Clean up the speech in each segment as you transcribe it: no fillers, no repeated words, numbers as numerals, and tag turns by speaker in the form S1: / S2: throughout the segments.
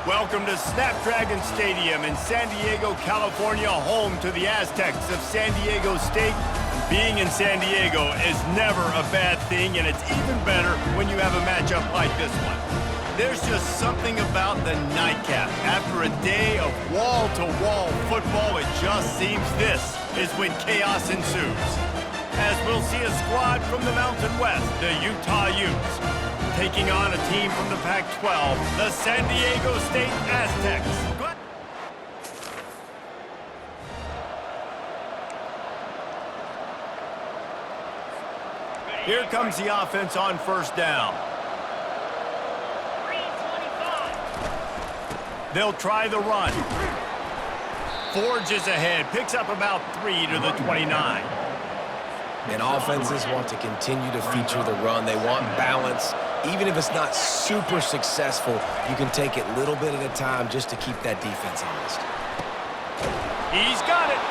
S1: Welcome to Snapdragon Stadium in San Diego, California, home to the Aztecs of San Diego State. Being in San Diego is never a bad thing, and it's even better when you have a matchup like this one. There's just something about the nightcap. After a day of wall-to-wall football, it just seems this is when chaos ensues. As we'll see a squad from the Mountain West, the Utah Utes, taking on a team from the Pac-12, the San Diego State Aztecs. Here comes the offense on first down. They'll try the run. Forges ahead, picks up about 3 to the 29.
S2: And offenses want to continue to feature the run. They want balance. Even if it's not super successful, you can take it little bit at a time just to keep that defense honest.
S1: He's got it.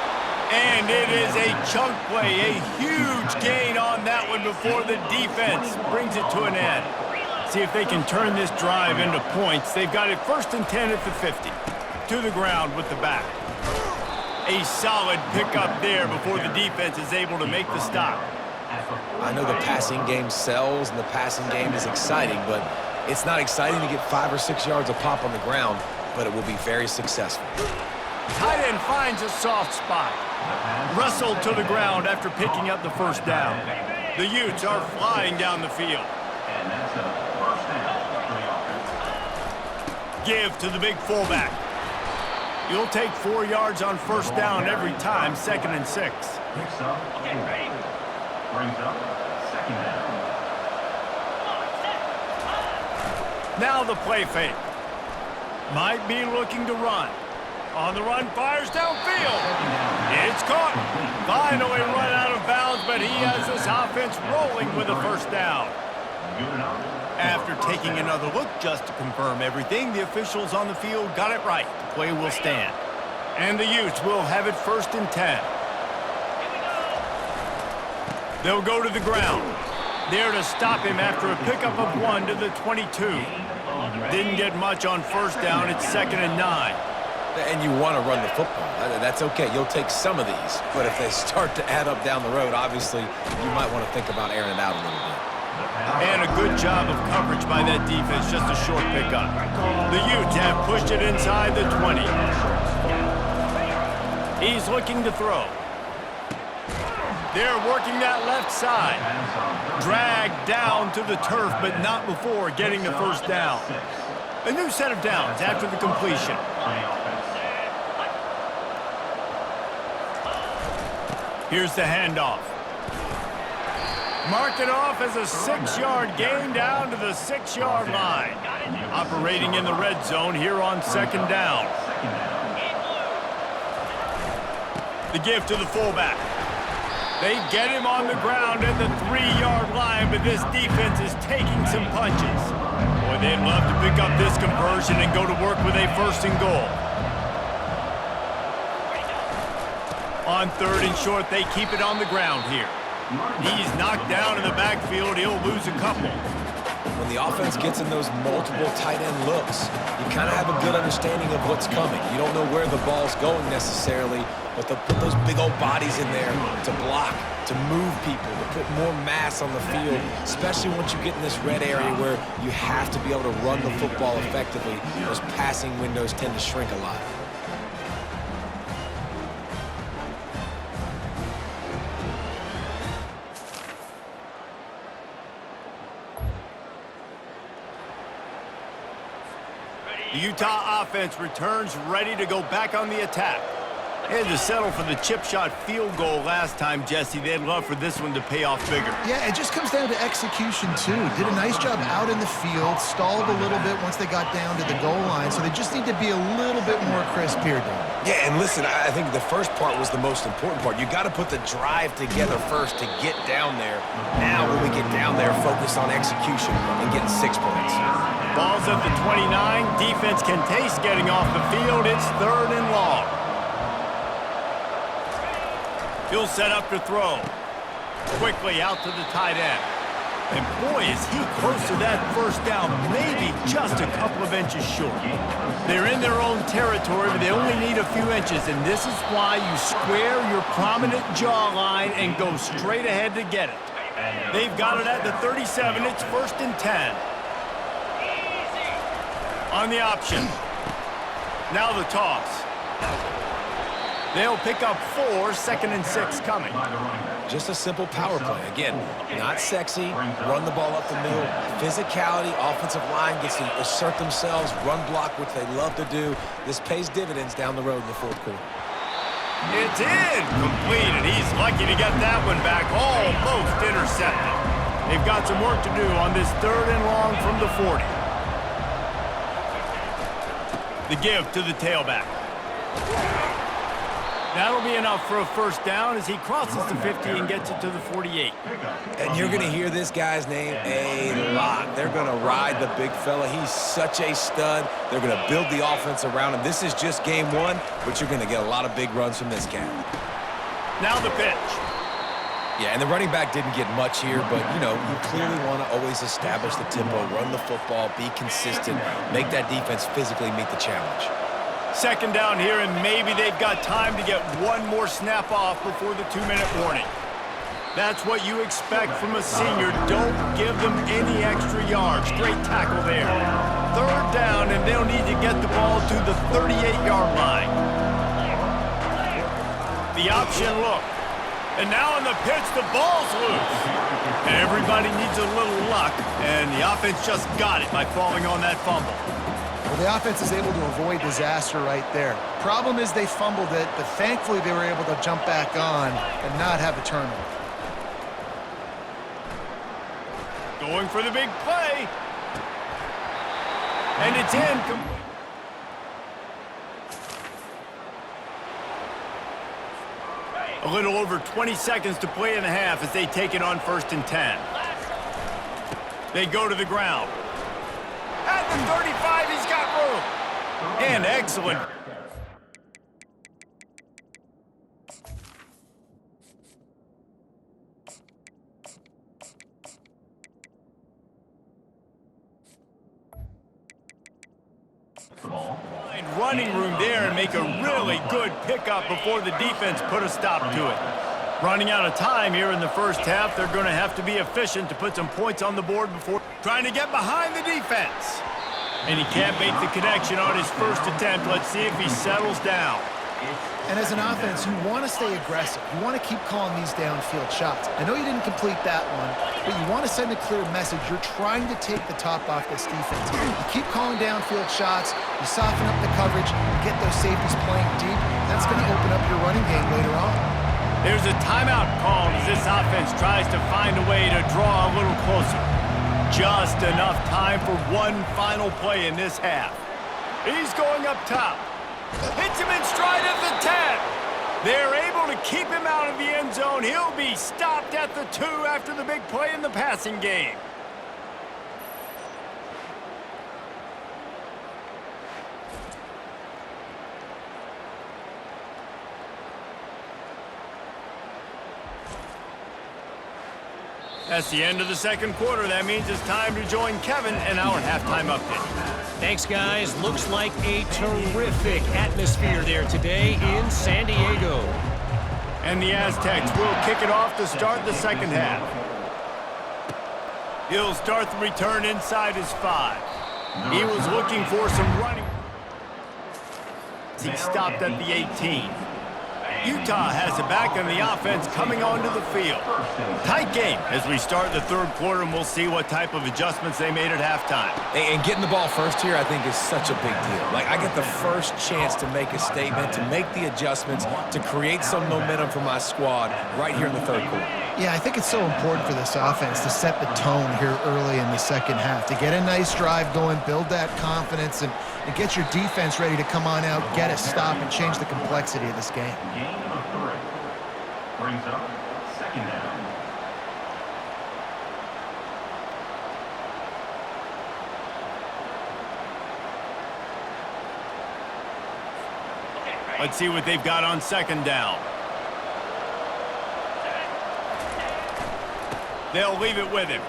S1: And it is a chunk play, a huge gain on that one before the defense brings it to an end. See if they can turn this drive into points. They've got it 1st and 10 at the 50. To the ground with the back. A solid pickup there before the defense is able to make the stop.
S2: I know the passing game sells and the passing game is exciting, but it's not exciting to get 5 or 6 yards a pop on the ground, but it will be very successful.
S1: Tight end finds a soft spot. Wrestled to the ground after picking up the first down. The Utes are flying down the field.
S3: And that's a first down for the offense.
S1: Give to the big fullback. You'll take 4 yards on first down every time, 2nd and 6.
S3: Picks up. Brings up 2nd down.
S1: Now the play fake. Might be looking to run. On the run, fires downfield. It's caught. Finally run out of bounds, but he has this offense rolling with a first down. After taking another look just to confirm everything, the officials on the field got it right. The play will stand. And the Utes will have it 1st and 10. They'll go to the ground. There to stop him after a pickup of 1 to the 22. Didn't get much on first down. It's 2nd and 9.
S2: And you want to run the football. That's okay. You'll take some of these. But if they start to add up down the road, obviously, you might want to think about airing it out a little bit.
S1: And a good job of coverage by that defense. Just a short pickup. The Utes have pushed it inside the 20. He's looking to throw. They're working that left side. Dragged down to the turf, but not before getting the first down. A new set of downs after the completion. Here's the handoff. Mark it off as a 6-yard gain down to the 6-yard line. Operating in the red zone here on 2nd down. The give to the fullback. They get him on the ground at the 3-yard line, but this defense is taking some punches. Boy, they'd love to pick up this conversion and go to work with a 1st and goal. On 3rd and short, they keep it on the ground here. He's knocked down in the backfield. He'll lose a couple.
S2: When the offense gets in those multiple tight end looks, you kind of have a good understanding of what's coming. You don't know where the ball's going necessarily, but they'll put those big old bodies in there to block, to move people, to put more mass on the field, especially once you get in this red area where you have to be able to run the football effectively. Those passing windows tend to shrink a lot.
S1: The Utah offense returns ready to go back on the attack. They had to settle for the chip shot field goal last time, Jesse. They'd love for this one to pay off bigger.
S4: Yeah, it just comes down to execution, too. Did a nice job out in the field, stalled a little bit once they got down to the goal line, so they just need to be a little bit more crisp here, Dan.
S2: Yeah, and listen, I think the first part was the most important part. You got to put the drive together first to get down there. Now, when we get down there, focus on execution and getting 6 points.
S1: Ball's at the 29. Defense can taste getting off the field. It's 3rd and long. He'll set up to throw. Quickly out to the tight end. And boy, is he close to that first down, maybe just a couple of inches short. They're in their own territory, but they only need a few inches, and this is why you square your prominent jawline and go straight ahead to get it. They've got it at the 37. It's 1st and 10. On the option. Now the toss. They'll pick up 4, 2nd and 6 coming.
S2: Just a simple power play. Again, not sexy, run the ball up the middle. Physicality, offensive line gets to assert themselves, run block, which they love to do. This pays dividends down the road in the 4th quarter.
S1: It's in, complete, and he's lucky to get that one back, almost intercepted. They've got some work to do on this 3rd and long from the 40. The give to the tailback. That'll be enough for a first down as he crosses the 50 and gets it to the 48.
S2: And you're going to hear this guy's name a lot. They're going to ride the big fella. He's such a stud. They're going to build the offense around him. This is just game 1, but you're going to get a lot of big runs from this cat.
S1: Now the pitch.
S2: Yeah, and the running back didn't get much here, but, you know, you clearly want to always establish the tempo, run the football, be consistent, make that defense physically meet the challenge.
S1: 2nd down here, and maybe they've got time to get one more snap off before the 2-minute warning. That's what you expect from a senior. Don't give them any extra yards. Great tackle there. 3rd down, and they'll need to get the ball to the 38-yard line. The option look. And now on the pitch, the ball's loose. And everybody needs a little luck, and the offense just got it by falling on that fumble.
S4: Well, the offense is able to avoid disaster right there. Problem is they fumbled it, but thankfully they were able to jump back on and not have a turnover.
S1: Going for the big play. And it's in. A little over 20 seconds to play in the half as they take it on 1st and 10. They go to the ground. At the 35, he's got room. And excellent. Running room there and make a really good pickup before the defense put a stop to it. Running out of time here in the first half, they're going to have to be efficient to put some points on the board before trying to get behind the defense. And he can't make the connection on his first attempt. Let's see if he settles down.
S4: And as an offense, you want to stay aggressive. You want to keep calling these downfield shots. I know you didn't complete that one, but you want to send a clear message. You're trying to take the top off this defense. You keep calling downfield shots, you soften up the coverage, you get those safeties playing deep. That's going to open up your running game later on.
S1: There's a timeout called as this offense tries to find a way to draw a little closer. Just enough time for one final play in this half. He's going up top. Hits him in stride at the 10. They're able to keep him out of the end zone. He'll be stopped at the 2 after the big play in the passing game. That's the end of the 2nd quarter. That means it's time to join Kevin in our halftime update.
S5: Thanks, guys. Looks like a terrific atmosphere there today in San Diego.
S1: And the Aztecs will kick it off to start the 2nd half. He'll start the return inside his 5. He was looking for some running. He stopped at the 18. Utah has it back and the offense coming onto the field. Tight game as we start the 3rd quarter, and we'll see what type of adjustments they made at halftime.
S2: And getting the ball first here, I think, is such a big deal. Like, I get the first chance to make a statement, to make the adjustments, to create some momentum for my squad right here in the 3rd quarter.
S4: Yeah, I think it's so important for this offense to set the tone here early in the 2nd half, to get a nice drive going, build that confidence, and get your defense ready to come on out, get a stop, and change the complexity of this game.
S3: Gain of 3. Brings up 2nd down.
S1: Let's see what they've got on 2nd down. They'll leave it with him.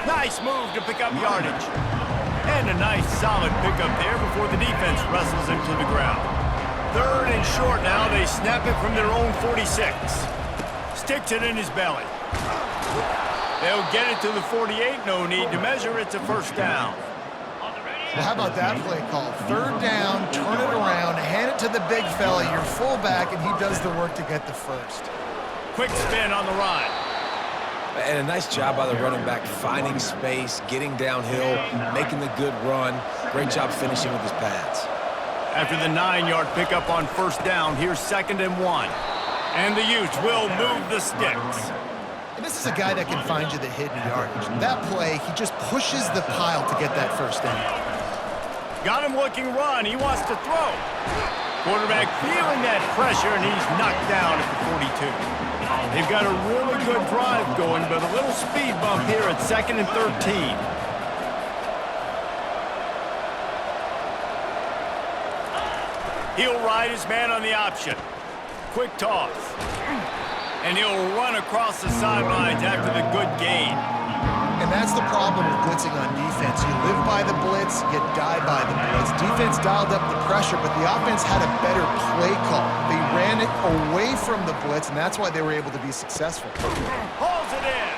S1: Nice move to pick up yardage. And a nice solid pickup there before the defense wrestles him to the ground. 3rd and short now. They snap it from their own 46. Sticks it in his belly. They'll get it to the 48. No need to measure. It's a first down.
S4: Well, how about that play call? 3rd down, turn it around, hand it to the big fella, your fullback, and he does the work to get the first.
S1: Quick spin on the run.
S2: And a nice job by the running back, finding space, getting downhill, making the good run. Great job finishing with his pads.
S1: After the 9-yard pickup on first down, here's 2nd and 1. And the Utes will move the sticks.
S4: And this is a guy that can find you the hidden yardage. That play, he just pushes the pile to get that first down.
S1: Got him looking run. He wants to throw. Quarterback feeling that pressure, and he's knocked down at the 42. They've got a really good drive going, but a little speed bump here at 2nd and 13. He'll ride his man on the option. Quick toss. And he'll run across the sidelines after the good gain.
S4: And that's the problem with blitzing on defense. You live by the blitz, you die by the blitz. Defense dialed up the pressure, but the offense had a better play call. They ran it away from the blitz, and that's why they were able to be successful.
S1: Hauls it in.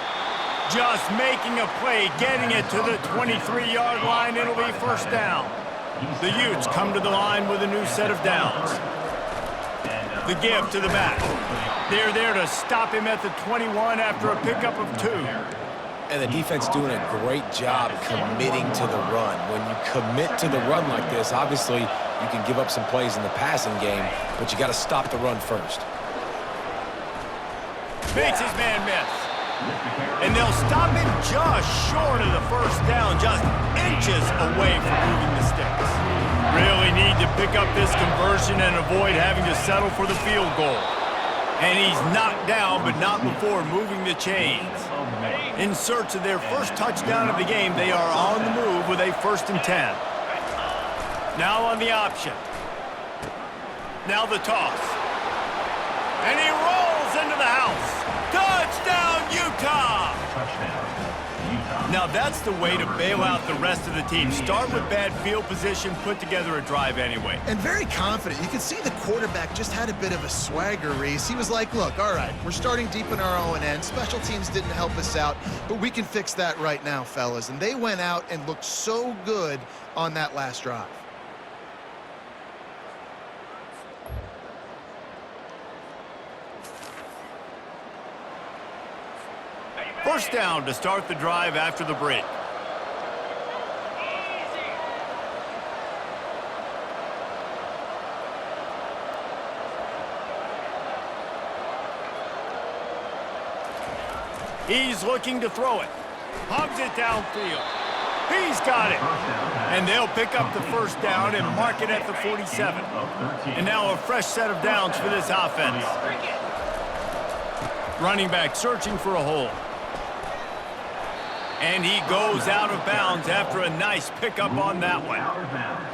S1: Just making a play, getting it to the 23-yard line. It'll be first down. The Utes come to the line with a new set of downs. The give to the back. They're there to stop him at the 21 after a pickup of 2.
S2: And the defense doing a great job committing to the run. When you commit to the run like this, obviously you can give up some plays in the passing game, but you got to stop the run first.
S1: Makes his man miss. And they'll stop him just short of the first down, just inches away from moving the sticks. Really need to pick up this conversion and avoid having to settle for the field goal. And he's knocked down, but not before moving the chains. In search of their first touchdown of the game, they are on the move with a 1st and 10. Now on the option. Now the toss. And he rolls into the house. Touchdown, Utah! Now that's the way to bail out the rest of the team. Start with bad field position, put together a drive anyway.
S4: And very confident. You can see the quarterback just had a bit of a swagger, Reese. He was like, look, all right, we're starting deep in our own end. Special teams didn't help us out, but we can fix that right now, fellas. And they went out and looked so good on that last drive.
S1: First down to start the drive after the break. He's looking to throw it. Pumps it downfield. He's got it. And they'll pick up the first down and mark it at the 47. And now a fresh set of downs for this offense. Running back searching for a hole. And he goes out of bounds after a nice pickup on that one.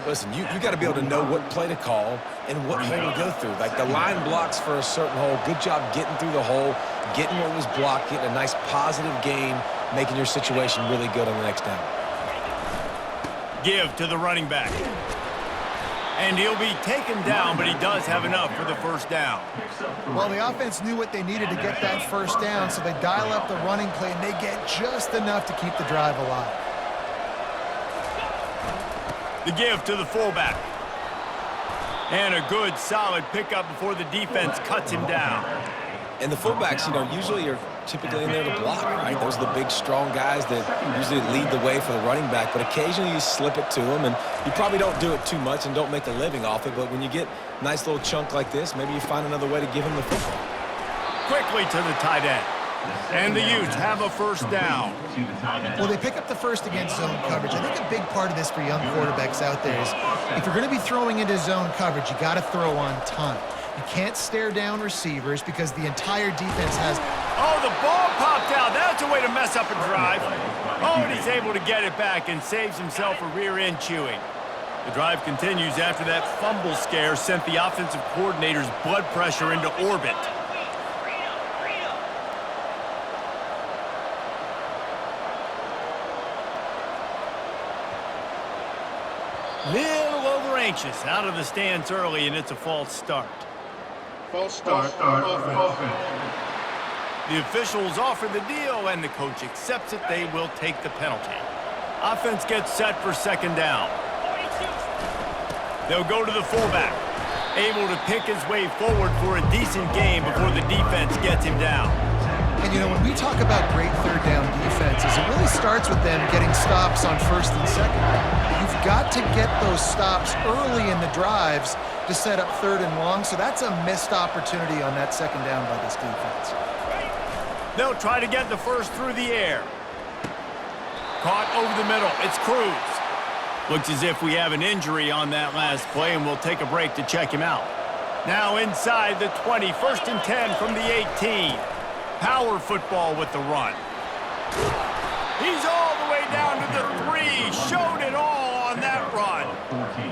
S2: Listen, you got to be able to know what play to call and what hole to go through. Like the line blocks for a certain hole. Good job getting through the hole, getting what was blocked, getting a nice positive gain, making your situation really good on the next down.
S1: Give to the running back. And he'll be taken down, but he does have enough for the first down.
S4: Well, the offense knew what they needed to get that first down, so they dial up the running play, and they get just enough to keep the drive alive.
S1: The give to the fullback. And a good, solid pickup before the defense cuts him down.
S2: And the fullbacks, usually are typically in there to block, right? Those are the big, strong guys that usually lead the way for the running back. But occasionally you slip it to them, and you probably don't do it too much and don't make a living off it. But when you get a nice little chunk like this, maybe you find another way to give him the football.
S1: Quickly to the tight end. And the Utes have a first down.
S4: Well, they pick up the first against zone coverage. I think a big part of this for young quarterbacks out there is if you're going to be throwing into zone coverage, you got to throw on time. You can't stare down receivers because the entire defense has...
S1: Oh, the ball popped out. That's a way to mess up a drive. Oh, and he's able to get it back and saves himself a rear end chewing. The drive continues after that fumble scare sent the offensive coordinator's blood pressure into orbit. Little over anxious out of the stands early, and it's a false start.
S3: False start. Offense.
S1: The officials offer the deal, and the coach accepts it. They will take the penalty. Offense gets set for second down. They'll go to the fullback, able to pick his way forward for a decent game before the defense gets him down.
S4: And, you know, when we talk about great third down defenses, it really starts with them getting stops on first and second. You've got to get those stops early in the drives to set up third and long, so that's a missed opportunity on that second down by this defense.
S1: They'll try to get the first through the air. Caught over the middle. It's Cruz. Looks as if we have an injury on that last play, and we'll take a break to check him out. Now inside the 20, first and 10 from the 18. Power football with the run. He's all the way down to the 3. Showed it all on that run.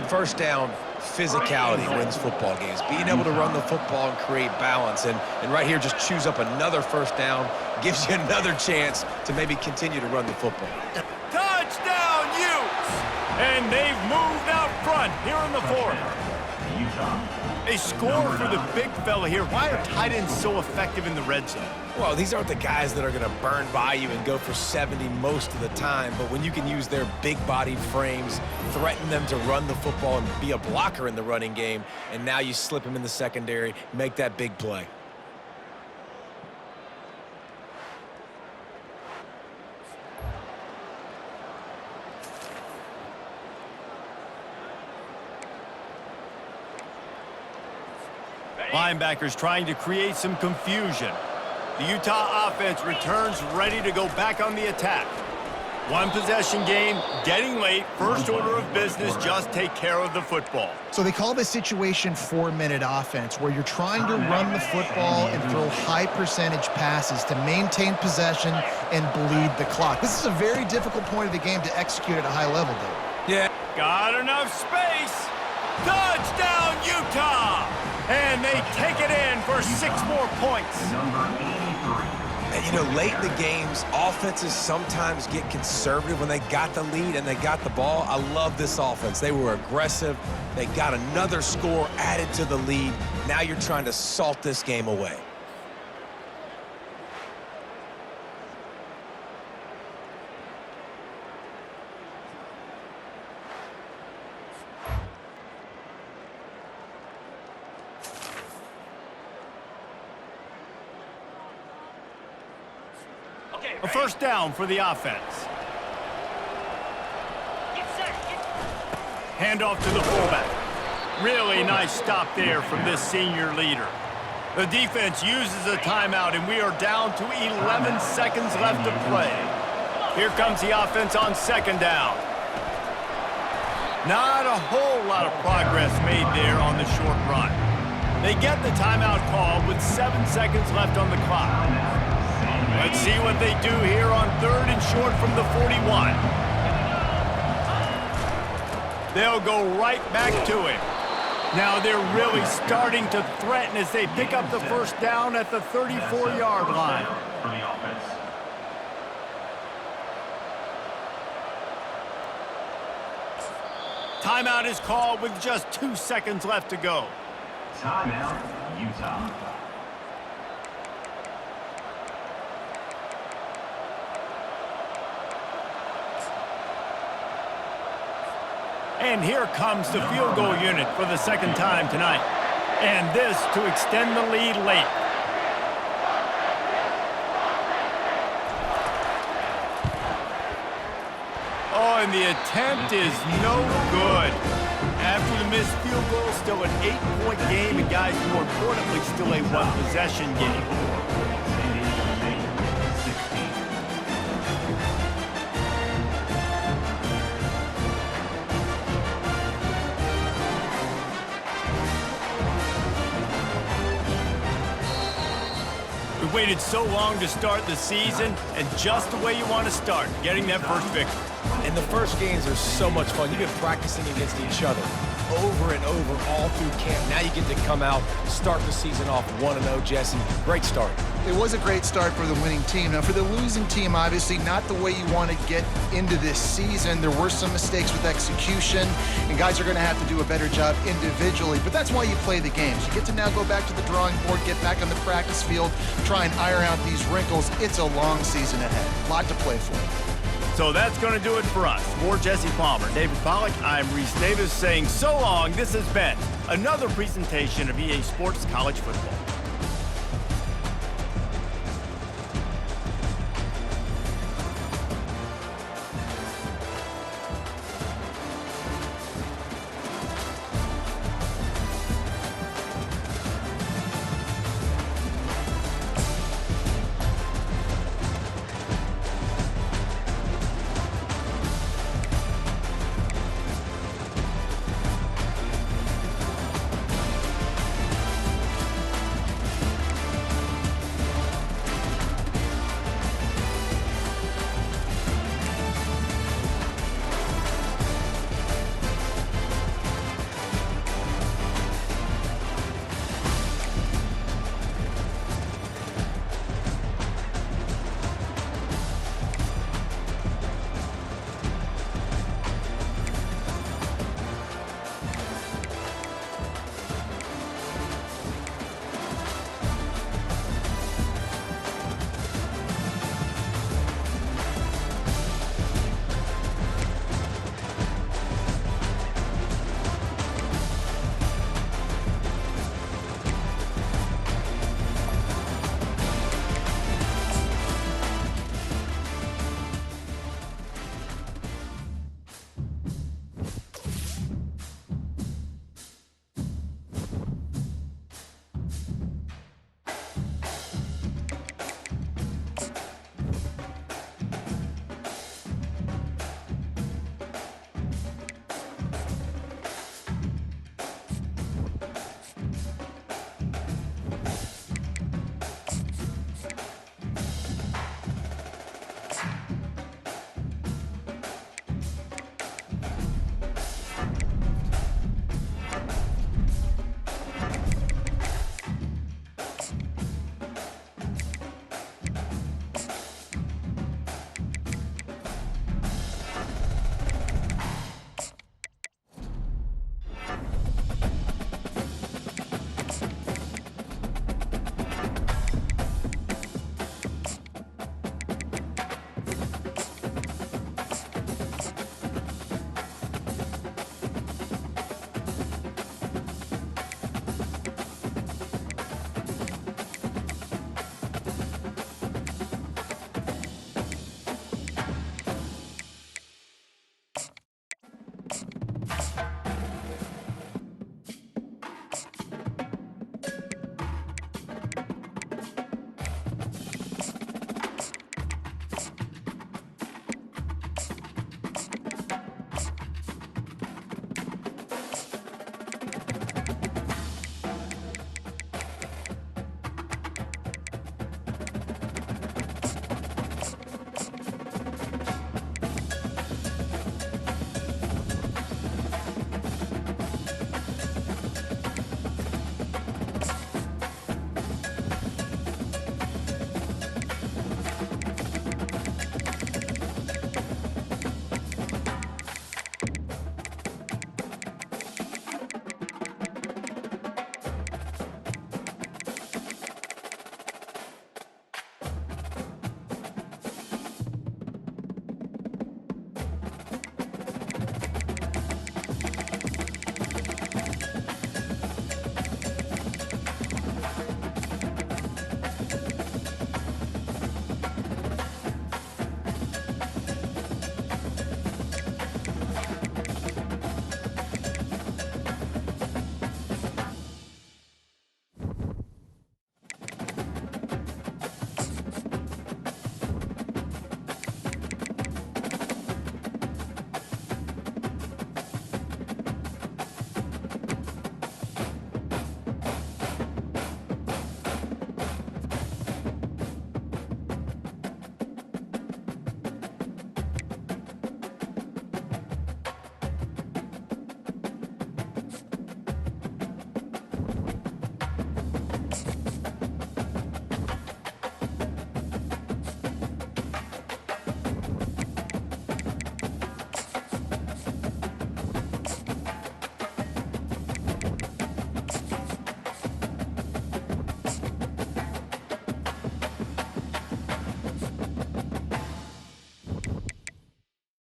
S2: First down, physicality wins football games. Being able to run the football and create balance. And right here, just choose up another first down, gives you another chance to maybe continue to run the football.
S1: Touchdown, Utes! And they've moved out front here in the fourth.
S3: Utah.
S1: A score for the big fella here. Why are tight ends so effective in the red zone?
S2: Well, these aren't the guys that are going to burn by you and go for 70 most of the time, but when you can use their big-bodied frames, threaten them to run the football and be a blocker in the running game, and now you slip them in the secondary, make that big play.
S1: Linebackers trying to create some confusion. The Utah offense returns ready to go back on the attack. One possession game, getting late, first order of business, just take care of the football.
S4: So they call this situation 4-minute offense, where you're trying to run the football and throw high percentage passes to maintain possession and bleed the clock. This is a very difficult point of the game to execute at a high level, dude.
S2: Yeah.
S1: Got enough space. Touchdown, Utah! And they take it in for 6 more points.
S3: Number 83.
S2: And, you know, late in the games, offenses sometimes get conservative when they got the lead and they got the ball. I love this offense. They were aggressive. They got another score added to the lead. Now you're trying to salt this game away.
S1: A first down for the offense. Handoff to the fullback. Really nice stop there from this senior leader. The defense uses a timeout, and we are down to 11 seconds left to play. Here comes the offense on second down. Not a whole lot of progress made there on the short run. They get the timeout call with 7 seconds left on the clock. Let's see what they do here on third and short from the 41. They'll go right back to it. Now they're really starting to threaten as they pick up the first down at the 34-yard line.
S3: For the offense.
S1: Timeout is called with just 2 seconds left to go.
S3: Timeout, Utah.
S1: And here comes the field goal unit for the second time tonight. And this to extend the lead late. Oh, and the attempt is no good. After the missed field goal, still an 8-point game, and guys, more importantly, still a one-possession game.
S3: San Diego State, 16.
S1: We waited so long to start the season, and just the way you want to start, getting that first victory.
S2: And the first games are so much fun. You've been practicing against each other. over and over all through camp. Now you get to come out, start the season off 1-0, Jesse. Great start.
S4: It was a great start for the winning team. Now, for the losing team, obviously not the way you want to get into this season. There were some mistakes with execution, and guys are going to have to do a better job individually. But that's why you play the games. You get to now go back to the drawing board, get back on the practice field, try and iron out these wrinkles. It's a long season ahead. A lot to play for.
S1: So that's going to do it for us. For Jesse Palmer, David Pollack, I'm Reese Davis saying so long. This has been another presentation of EA Sports College Football.